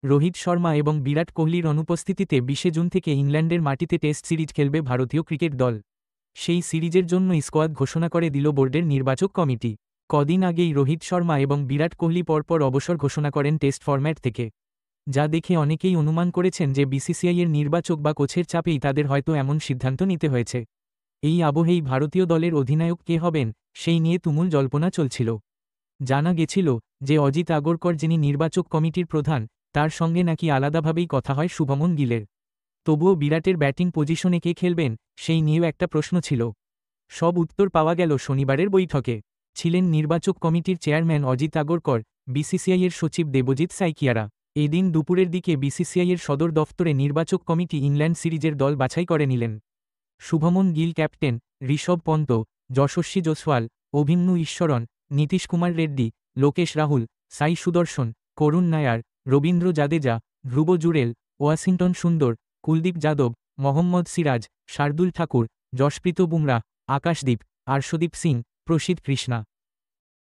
রোহিত শর্মা এবং বিরাট কোহলির অনুপস্থিতিতে 20 জুন থেকে ইংল্যান্ডের মাটিতে টেস্ট সিরিজ খেলবে ভারতীয় ক্রিকেট দল। সেই সিরিজের জন্যই স্কোয়াদ ঘোষণা করে দিল বোর্ডের নির্বাচক কমিটি। কদিন আগেই রোহিত শর্মা এবং বিরাট কোহলি পরপর অবসর ঘোষণা করেন টেস্ট ফরম্যাট থেকে, যা দেখে অনেকেই অনুমান করেছেন যে বিসিসিআইয়ের নির্বাচক বা কোচের চাপেই তাদের হয়তো এমন সিদ্ধান্ত নিতে হয়েছে। এই আবহেই ভারতীয় দলের অধিনায়ক কে হবেন সেই নিয়ে তুমুল জল্পনা চলছিল। জানা গেছিল যে অজিত আগরকর, যিনি নির্বাচক কমিটির প্রধান, তার সঙ্গে নাকি আলাদাভাবেই কথা হয় শুভমন গিলের। তবুও বিরাটের ব্যাটিং পজিশনে কে খেলবেন সেই নিয়েও একটা প্রশ্ন ছিল। সব উত্তর পাওয়া গেল শনিবারের বৈঠকে। ছিলেন নির্বাচক কমিটির চেয়ারম্যান অজিত আগরকর, বিসিসিআইয়ের সচিব দেবজিৎ সাইকিয়ারা। এদিন দুপুরের দিকে বিসিসিআইয়ের সদর দফতরে নির্বাচক কমিটি ইংল্যান্ড সিরিজের দল বাছাই করে নিলেন। শুভমন গিল ক্যাপ্টেন, ঋষভ পন্ত, যশস্বী জয়সওয়াল, অভিন্নু ঈশ্বরন, নীতিশ কুমার রেড্ডি, লোকেশ রাহুল, সাই সুদর্শন, করুণ নায়ার, রবীন্দ্র জাদেজা, ধ্রুব জুরেল, ওয়াশিংটন সুন্দর, কুলদীপ যাদব, মোহাম্মদ সিরাজ, শার্দুল ঠাকুর, যশপ্রীত বুমরাহ, আকাশদীপ, আর্শদীপ সিং, প্রসিদ্ধ কৃষ্ণা।